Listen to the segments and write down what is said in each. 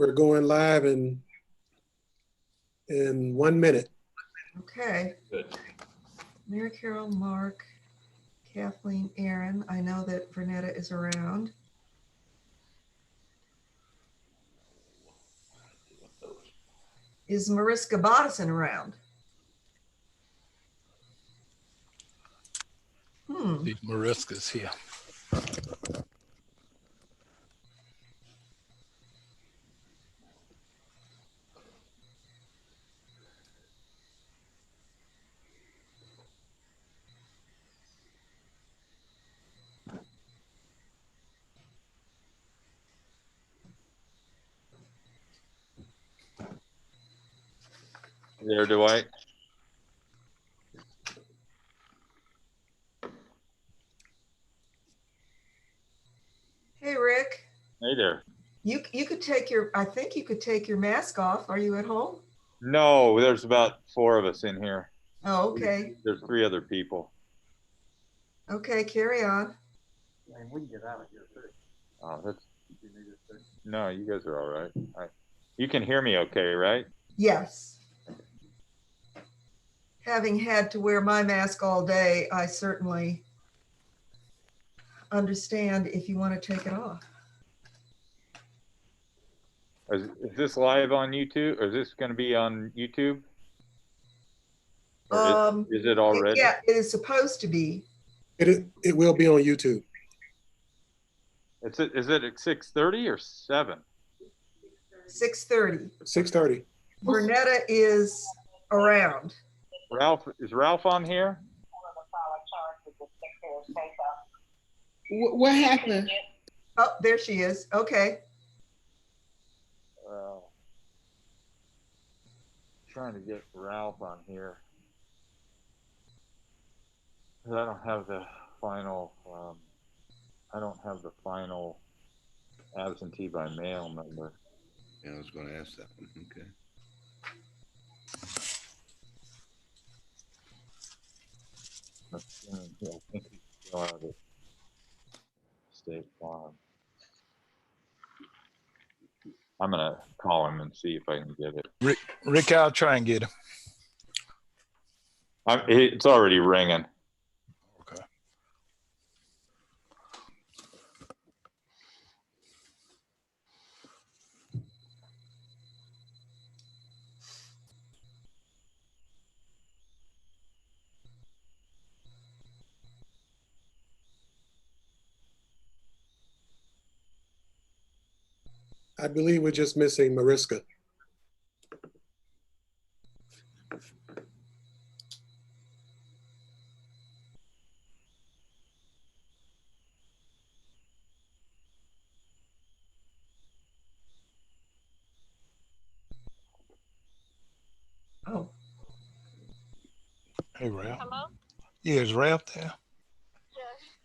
We're going live in 1 minute. Okay. Good. Mary Carol, Mark, Kathleen, Aaron. I know that Vernetta is around. Is Mariska Bodison around? Mariska's here. There, Dwight. Hey, Rick. Hey there. You could take your, I think you could take your mask off. Are you at home? No, there's about 4 of us in here. Oh, okay. There's 3 other people. Okay, carry on. We can get out of here too. Oh, that's no. You guys are all right. You can hear me, okay, right? Yes. Having had to wear my mask all day, I certainly understand if you want to take it off. Is this live on YouTube? Or is this going to be on YouTube? Or is it already? Yeah, it is supposed to be. It will be on YouTube. Is it at 6:30 or 7? 6:30. 6:30. Vernetta is around. Is Ralph on here? What happened? Oh, there she is. Okay. Trying to get Ralph on here. I don't have the final. I don't have the final absentee by mail number. Yeah, I was going to ask that one. Okay. I think he's still out of State Farm. I'm gonna call him and see if I can get it. Rick, I'll try and get him. It's already ringing. Okay. I believe we're just missing Mariska. Oh. Hey, Ralph. Hello? Yeah, is Ralph there? Yeah,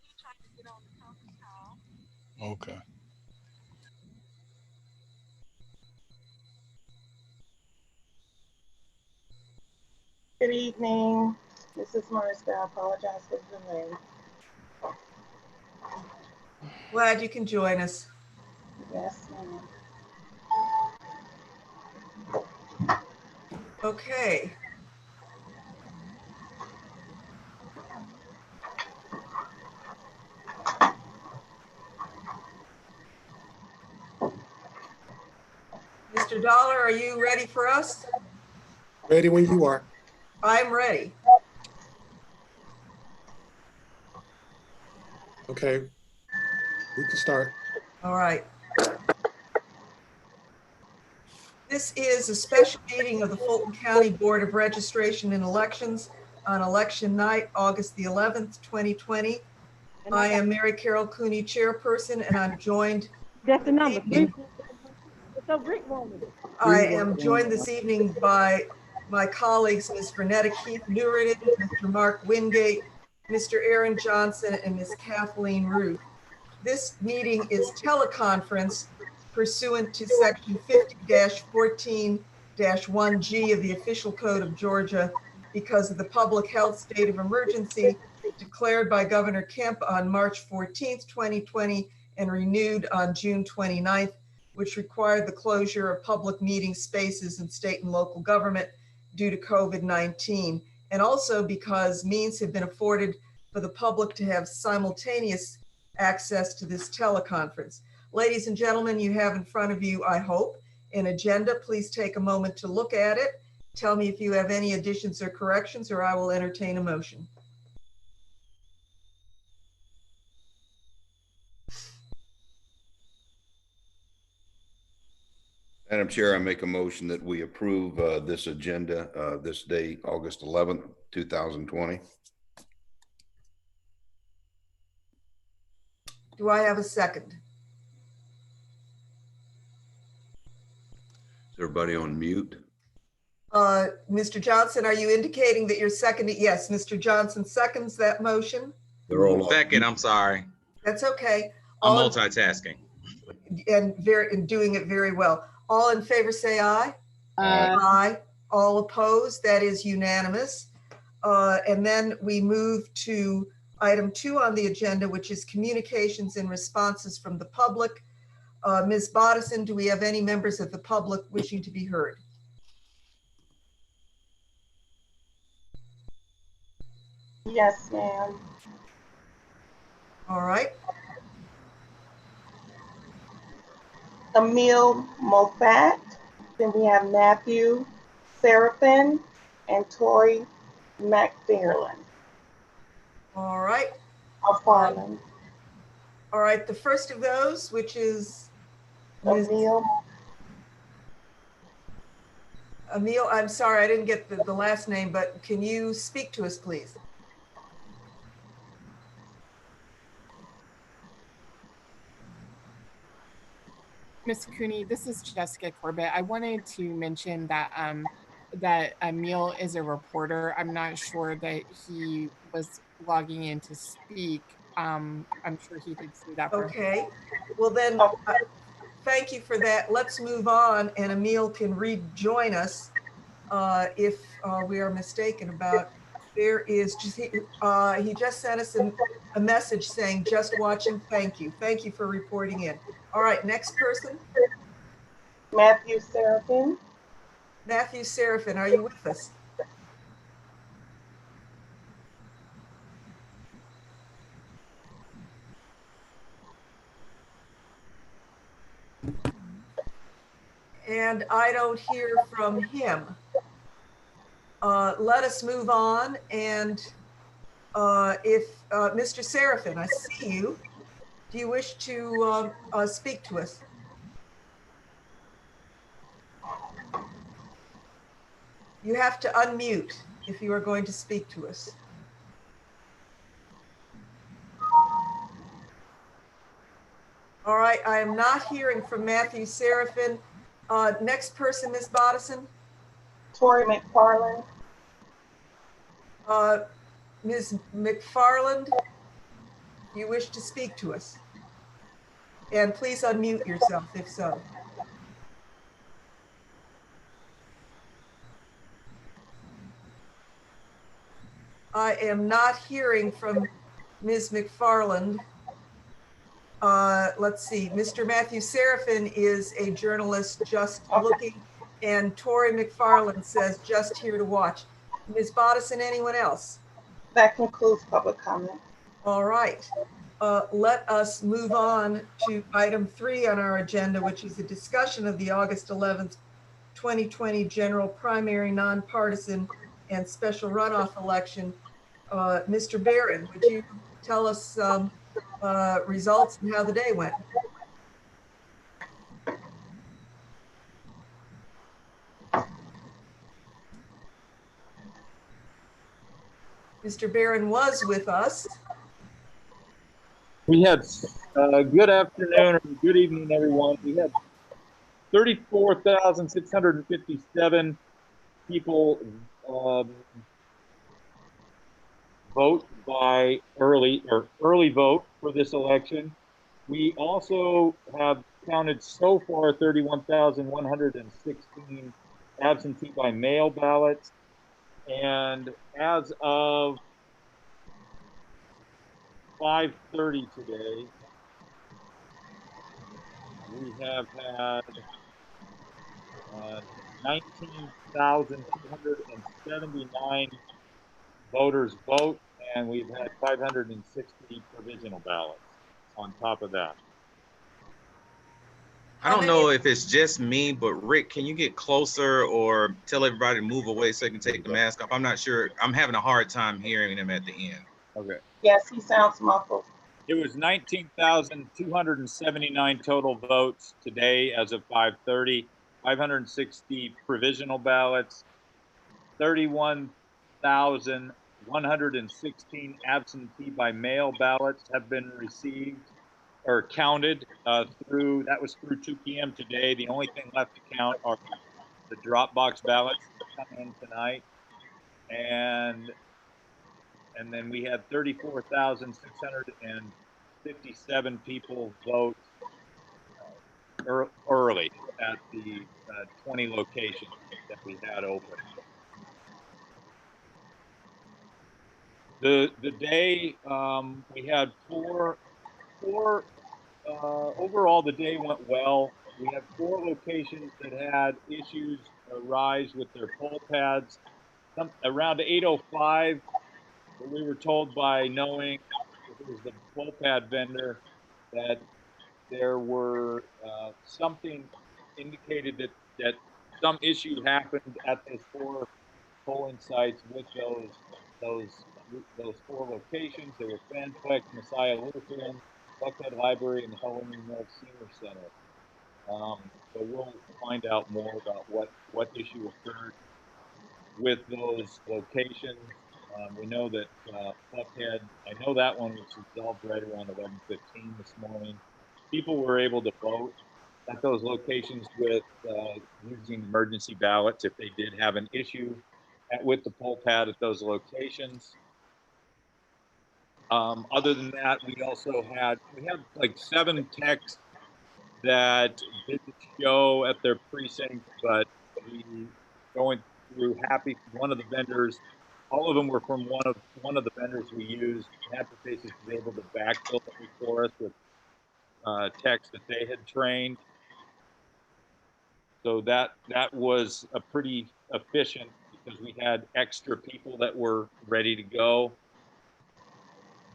he's trying to get on the conference call. Okay. Good evening. This is Mariska. I apologize for the delay. Glad you can join us. Yes, ma'am. Okay. Mr. Dollar, are you ready for us? Ready when you are. I'm ready. Okay. We can start. All right. This is a special meeting of the Fulton County Board of Registration and Elections on election night, August the 11th, 2020. I am Mary Carol Cooney, chairperson, and I'm joined. That's the number. So Rick wanted. I am joined this evening by my colleagues, Ms. Vernetta Keith Newridan, Mr. Mark Wingate, Mr. Aaron Johnson, and Ms. Kathleen Ruth. This meeting is teleconference pursuant to section 50-14-1G of the official code of Georgia because of the public health state of emergency declared by Governor Kemp on March 14th, 2020, and renewed on June 29th. which required the closure of public meeting spaces in state and local government due to COVID-19, and also because means have been afforded for the public to have simultaneous access to this teleconference. Ladies and gentlemen, you have in front of you, I hope, an agenda. Please take a moment to look at it. Tell me if you have any additions or corrections, or I will entertain a motion. Madam Chair, I make a motion that we approve this agenda this day, August 11th, 2020. Do I have a second? Is everybody on mute? Mr. Johnson, are you indicating that you're seconding? Yes, Mr. Johnson seconds that motion. They're all Second, I'm sorry. That's okay. I'm All in- multitasking. and doing it very well. All in favor say aye. Aye. All opposed, that is unanimous. And then we move to item 2 on the agenda, which is communications and responses from the public. Ms. Bodison, do we have any members of the public wishing to be heard? Yes, ma'am. All right. Emil Moffat. Then we have Matthew Seraphin and Tori McFarland. All right. Farland. All right. The first of those, which is Ms. Emil, I'm sorry, I didn't get the last name, but can you speak to us, please? Ms. Cooney, this is Jessica Corbitt. I wanted to mention that that Emil is a reporter. I'm not sure that he was logging in to speak. I'm sure he could see that. Okay. Well then, thank you for that. Let's move on, and Emil can rejoin us if we are mistaken about. There is just he just sent us a message saying just watching. Thank you. Thank you for reporting in. All right, next person. Matthew Seraphin. Matthew Seraphin, are you with us? And I don't hear from him. Let us move on. And if Mr. Seraphin, I see you. Do you wish to speak to us? You have to unmute if you are going to speak to us. All right, I am not hearing from Matthew Seraphin. Next person, Ms. Bodison. Tori McFarland. Ms. McFarland, you wish to speak to us? And please unmute yourself if so. I am not hearing from Ms. McFarland. Let's see, Mr. Matthew Seraphin is a journalist just looking, and Tori McFarland says just here to watch. Ms. Bodison, anyone else? That concludes public comment. All right. Let us move on to item 3 on our agenda, which is a discussion of the August 11th, 2020 general primary, nonpartisan, and special runoff election. Mr. Barron, would you tell us results and how the day went? Mr. Barron was with us. We had good afternoon or good evening, everyone. We had 34,657 people vote by early vote for this election. We also have counted so far 31,116 absentee by mail ballots. And as of 5:30 today, we have had 19,279 voters vote, and we've had 560 provisional ballots on top of that. I don't know if it's just me, but Rick, can you get closer or tell everybody to move away so they can take the mask off? I'm not sure. I'm having a hard time hearing him at the end. Okay. Yes, he sounds muffled. It was 19,279 total votes today as of 5:30, 560 provisional ballots, 31,116 absentee by mail ballots have been received or counted through 2 p.m. today. The only thing left to count are the drop box ballots that come in tonight. And then we had 34,657 people vote early at the 20 locations that we had open. The day we had four overall, the day went well. We had 4 locations that had issues arise with their poll pads. Around 8:05, we were told by knowing it was the poll pad vendor that there were something indicated that some issue happened at those 4 polling sites with those 4 locations. They were Fanflex, Messiah Lutheran, Buckhead Library, and the Halloween Mills Senior Center. So we'll find out more about what issue occurred with those locations. We know that Buckhead, I know that one was resolved right around 11:15 this morning. People were able to vote at those locations with using emergency ballots if they did have an issue with the poll pad at those locations. Other than that, we had like 7 techs that didn't show at their precinct, but we going through one of the vendors. All of them were from one of the vendors we used. Interfaces was able to backfill it for us with techs that they had trained. So that was a pretty efficient because we had extra people that were ready to go.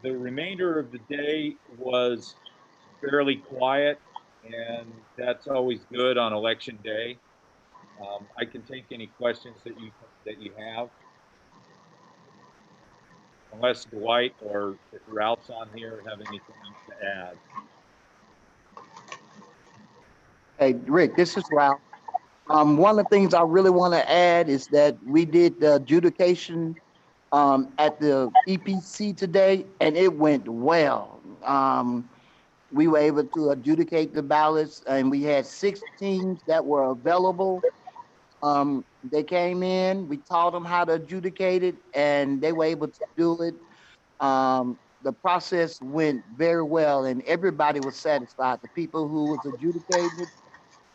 The remainder of the day was fairly quiet, and that's always good on election day. I can take any questions that you have, unless Dwight or if Ralph's on here have anything to add. Hey, Rick, this is Ralph. One of the things I really want to add is that we did the adjudication at the EPC today, and it went well. We were able to adjudicate the ballots, and we had 6 teams that were available. They came in, we taught them how to adjudicate it, and they were able to do it. The process went very well, and everybody was satisfied. The people who was adjudicating it,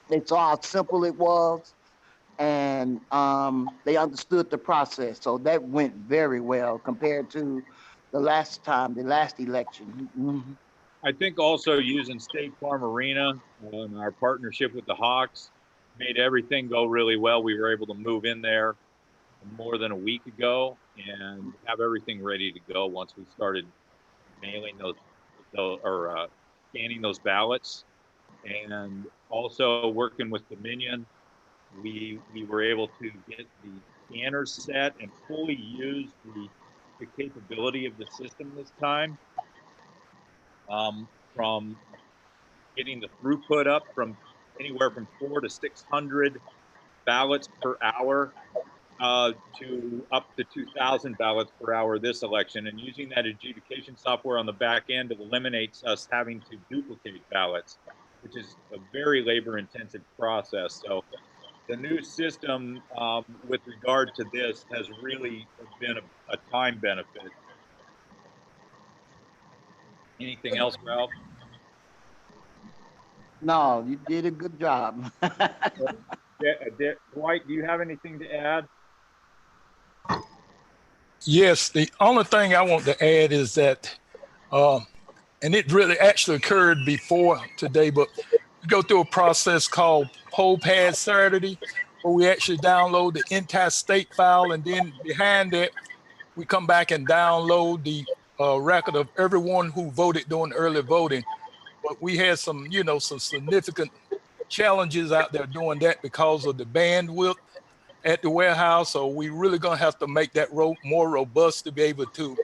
they saw how simple it was, and they understood the process. So that went very well compared to the last election. Mm-hmm. I think also using State Farm Arena and our partnership with the Hawks made everything go really well. We were able to move in there more than a week ago and have everything ready to go once we started mailing scanning those ballots. And also working with Dominion, we were able to get the scanners set and fully use the capability of the system this time. From getting the throughput up from anywhere from 400 to 600 ballots per hour to up to 2,000 ballots per hour this election, and using that adjudication software on the back end eliminates us having to duplicate ballots, which is a very labor-intensive process. So the new system with regard to this has really been a time benefit. Anything else, Ralph? No, you did a good job. Dwight, do you have anything to add? Yes, the only thing I want to add is that, and it really actually occurred before today, but go through a process called Poll Pad Saturday, where we actually download the entire state file, and then behind that, we come back and download the record of everyone who voted during early voting. But we had some, some significant challenges out there doing that because of the bandwidth at the warehouse. So we really gonna have to make that more robust to be able to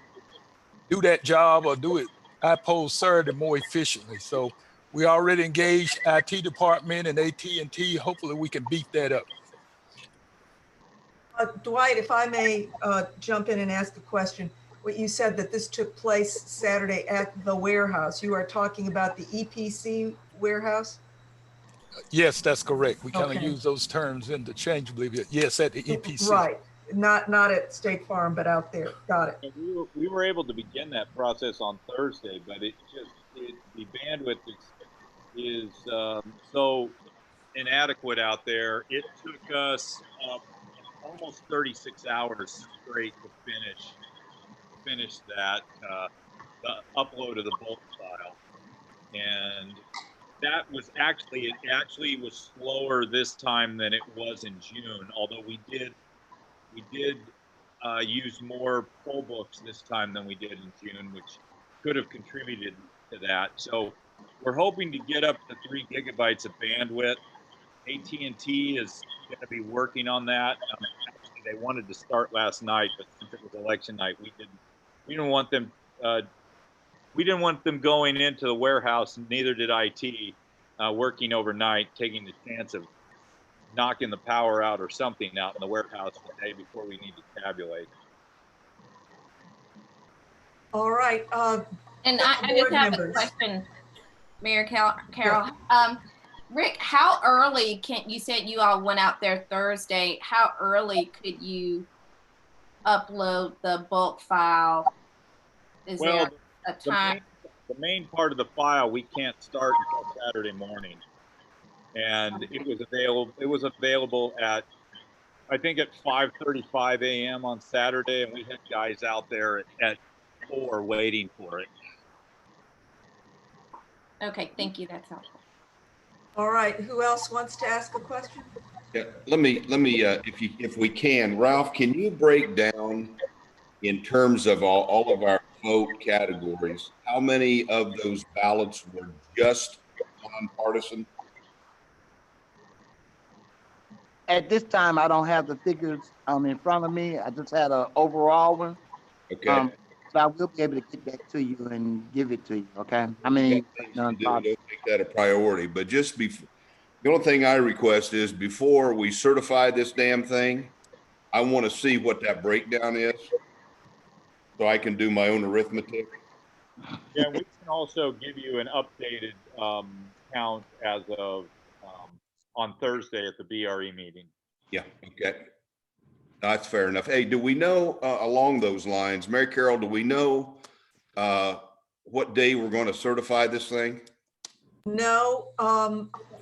do that job or do it, I pose Saturday more efficiently. So we already engaged IT department and AT&T. Hopefully we can beat that up. Dwight, if I may jump in and ask a question. What you said that this took place Saturday at the warehouse. You are talking about the EPC warehouse? Yes, that's correct. We kind of Okay. use those terms interchangeably, but yes, at the EPC. Right, not at State Farm, but out there. Got it. We were able to begin that process on Thursday, but the bandwidth is so inadequate out there. It took us almost 36 hours straight to finish that the upload of the bulk file, and that was it actually was slower this time than it was in June, although we did use more poll books this time than we did in June, which could have contributed to that. So we're hoping to get up to 3 gigabytes of bandwidth. AT&T is going to be working on that. Actually, they wanted to start last night, but since it was election night, we didn't want them. We didn't want them going into the warehouse. Neither did IT, working overnight, taking the chance of knocking the power out or something out in the warehouse the day before we need to tabulate. All right. And I just have a question, Mayor Carol. Yeah. Rick, how early you said you all went out there Thursday. How early could you upload the bulk file? Is there a time? The main part of the file we can't start until Saturday morning. And it was available at, I think, at 5:35 a.m. on Saturday, and we had guys out there at 4 waiting for it. Okay, thank you. That's helpful. All right, who else wants to ask a question? Yeah, let me, if we can, Ralph, can you break down in terms of all of our vote categories, how many of those ballots were just nonpartisan? At this time, I don't have the figures in front of me. I just had an overall one. Okay. But I will be able to get that to you and give it to you. Okay. I mean, don't make that a priority, but just before, the only thing I request is before we certify this damn thing, I want to see what that breakdown is so I can do my own arithmetic. Yeah, we can also give you an updated count as of on Thursday at the BRE meeting. Yeah, okay. That's fair enough. Hey, do we know along those lines, Mary Carol, do we know what day we're going to certify this thing? No,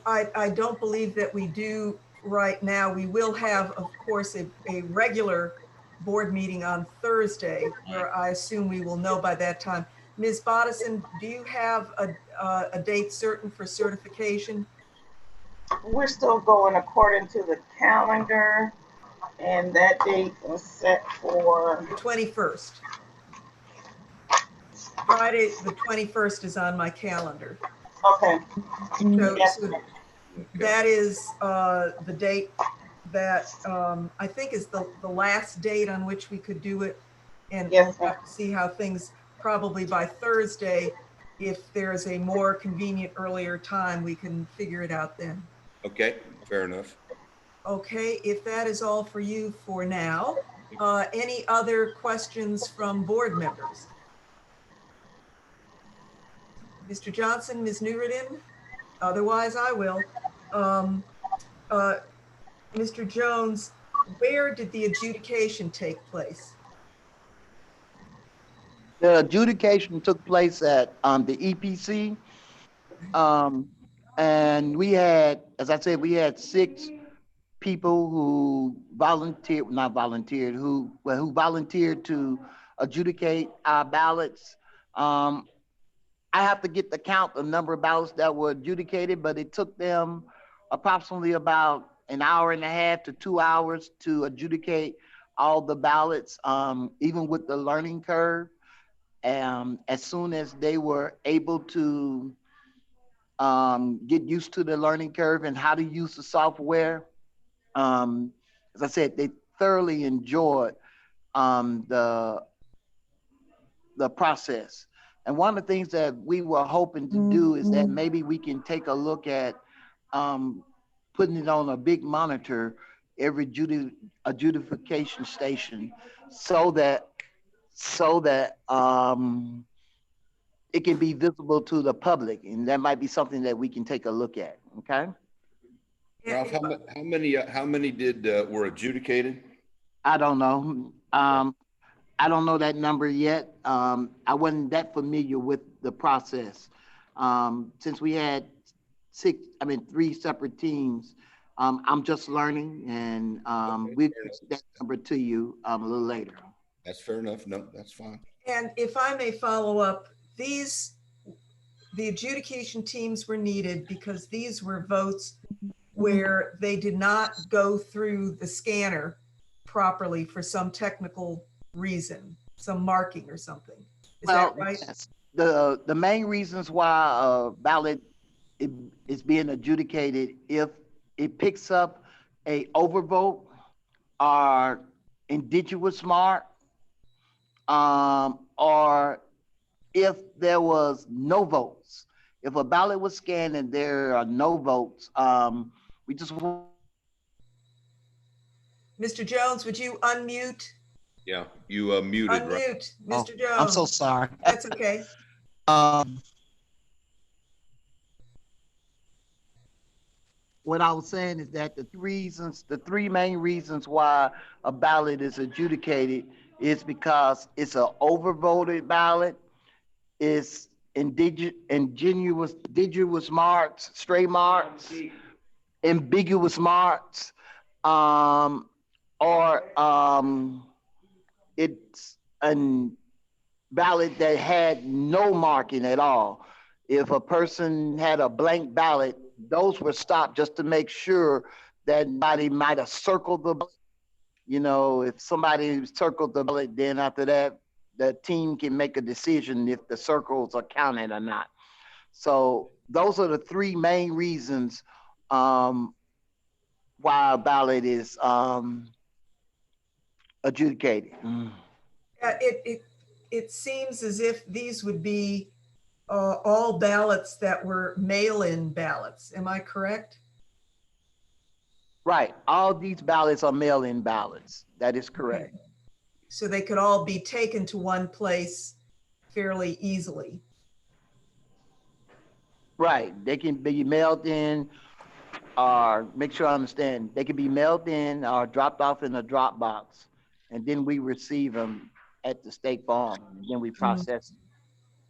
I don't believe that we do right now. We will have, of course, a regular board meeting on Thursday, where I assume we will know by that time. Ms. Bodison, do you have a date certain for certification? We're still going according to the calendar, and that date was set for the 21st. Friday, the 21st is on my calendar. Okay. So, Yes. so that is the date that I think is the last date on which we could do it, and yes, we'll have to see how things, probably by Thursday, if there's a more convenient earlier time, we can figure it out then. Okay, fair enough. Okay, if that is all for you for now, any other questions from board members? Mr. Johnson, Ms. Nuruddin? Otherwise, I will. Mr. Jones, where did the adjudication take place? The adjudication took place at the EPC. And we had, as I said, we had 6 people who volunteered, who volunteered to adjudicate our ballots. I have to get the count, the number of ballots that were adjudicated, but it took them approximately about an hour and a half to 2 hours to adjudicate all the ballots, even with the learning curve. As soon as they were able to get used to the learning curve and how to use the software, as I said, they thoroughly enjoyed the process. And one of the things that we were hoping to do is that maybe we can take a look at putting it on a big monitor every adjudication station, so that it can be visible to the public, and that might be something that we can take a look at. Okay. Ralph, how many did were adjudicated? I don't know. I don't know that number yet. I wasn't that familiar with the process. Since we had three separate teams, I'm just learning, and we'll get that number to you a little later. That's fair enough. No, that's fine. And if I may follow up, the adjudication teams were needed because these were votes where they did not go through the scanner properly for some technical reason, some marking or something. Is that right? Yes. The main reasons why a ballot is being adjudicated, if it picks up a overvote or indigenous mark, or if there was no votes. If a ballot was scanned and there are no votes, we just want. Mr. Jones, would you unmute? Yeah, you muted. Unmute, Right? Mr. Jones. I'm so sorry. That's okay. What I was saying is that the three main reasons why a ballot is adjudicated is because it's an overvoted ballot, it's indigenous marks, stray marks, ambiguous marks, or it's a ballot that had no marking at all. If a person had a blank ballot, those were stopped just to make sure that nobody might have circled the ballot. You know, if somebody circled the ballot, then after that, the team can make a decision if the circles are counted or not. So those are the three main reasons why a ballot is adjudicated. It seems as if these would be all ballots that were mail-in ballots. Am I correct? Right. All these ballots are mail-in ballots. That is correct. Okay. So they could all be taken to one place fairly easily. Right. They can be mailed in, or make sure I understand, they can be mailed in or dropped off in a drop box, and then we receive them at the State Farm, and then we process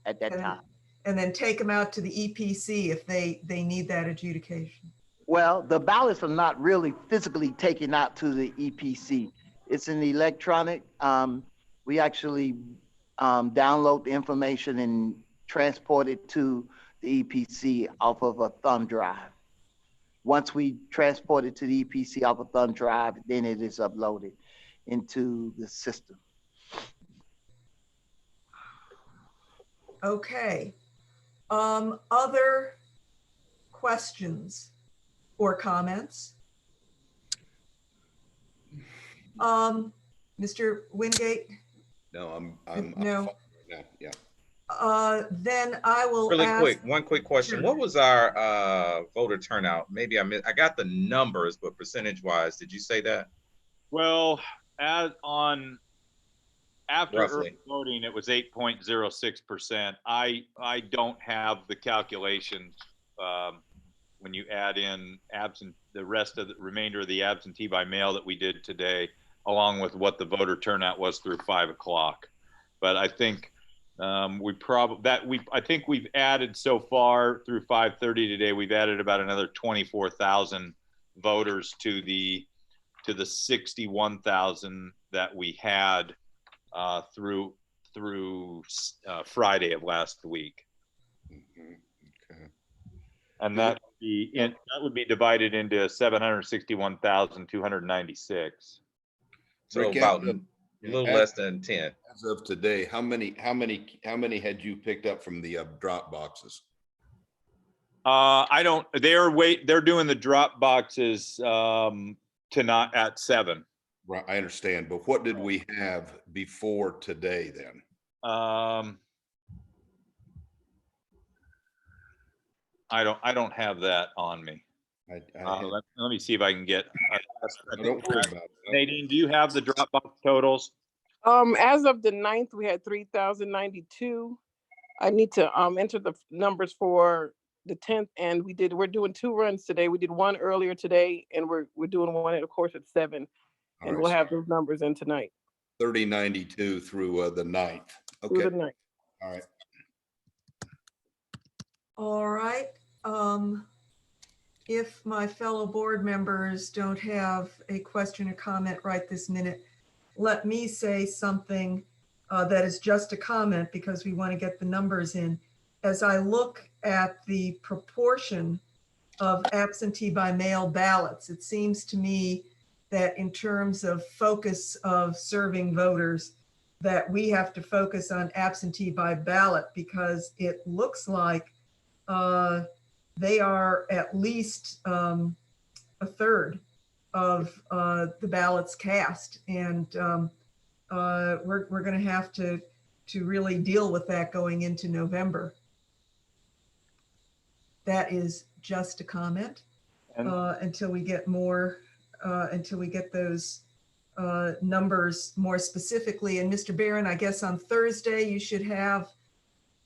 at that time. And then take them out to the EPC if they need that adjudication. Well, the ballots are not really physically taken out to the EPC. It's an electronic. We actually download the information and transport it to the EPC off of a thumb drive. Once we transport it to the EPC off a thumb drive, then it is uploaded into the system. Okay. Other questions or comments? Mr. Wingate? No, I'm no. Right now. Yeah. Then I will Really ask, quick, one quick question. Sure. What was our voter turnout? Maybe I got the numbers, but percentage wise, did you say that? Well, after Roughly. early voting, it was 8.06%. I don't have the calculations when you add in the rest of the remainder of the absentee by mail that we did today, along with what the voter turnout was through 5 o'clock. But I think I think we've added so far through 5:30 today. We've added about another 24,000 voters to the 61,000 that we had through Friday of last week. And that would be divided into 761,296. So Rick, about as a little less than 10. As of today, how many had you picked up from the drop boxes? They're doing the drop boxes tonight at 7. Right, I understand, but what did we have before today then? I don't have that on me. Let me see if I can get. Don't worry about it. Nadine, do you have the Dropbox totals? As of the 9th, we had 3,092. I need to enter the numbers for the 10th, and we're doing 2 runs today. We did one earlier today, and we're doing one, of course, at 7, and we'll have those numbers in tonight. 3092 through the 9th. Okay. Through the 9th. All right. All right. If my fellow board members don't have a question or comment right this minute, let me say something that is just a comment because we want to get the numbers in. As I look at the proportion of absentee by mail ballots, it seems to me that in terms of focus of serving voters, that we have to focus on absentee by ballot because it looks like they are at least a third of the ballots cast. And we're going to have to really deal with that going into November. That is just a comment until we get more, until we get those numbers more specifically. And Mr. Barron, I guess on Thursday, you should have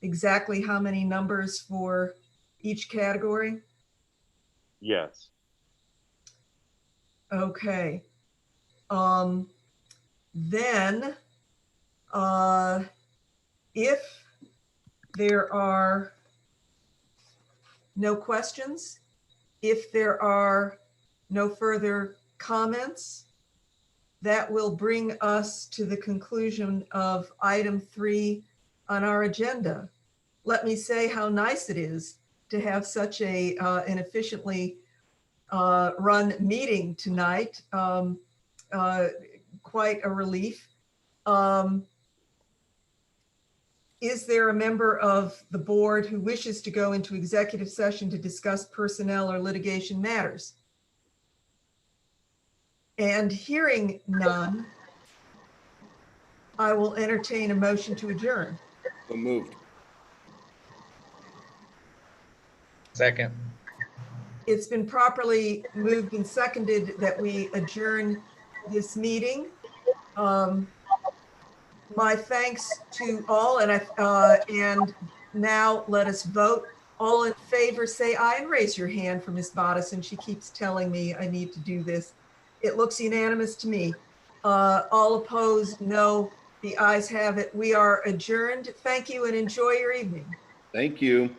exactly how many numbers for each category? Yes. Okay. Then, if there are no questions, if there are no further comments, that will bring us to the conclusion of item 3 on our agenda. Let me say how nice it is to have such an efficiently run meeting tonight. Quite a relief. Is there a member of the board who wishes to go into executive session to discuss personnel or litigation matters? And hearing none, I will entertain a motion to adjourn. So moved. Second. It's been properly moved and seconded that we adjourn this meeting. My thanks to all, and now let us vote. All in favor say aye and raise your hand for Ms. Bodison. She keeps telling me I need to do this. It looks unanimous to me. All opposed, no. The ayes have it. We are adjourned. Thank you and enjoy your evening. Thank you.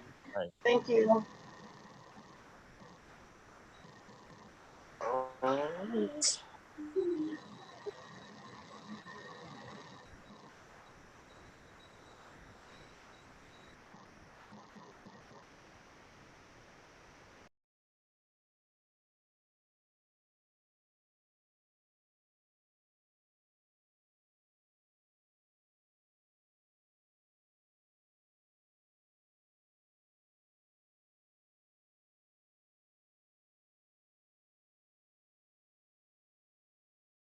Thank you. All right.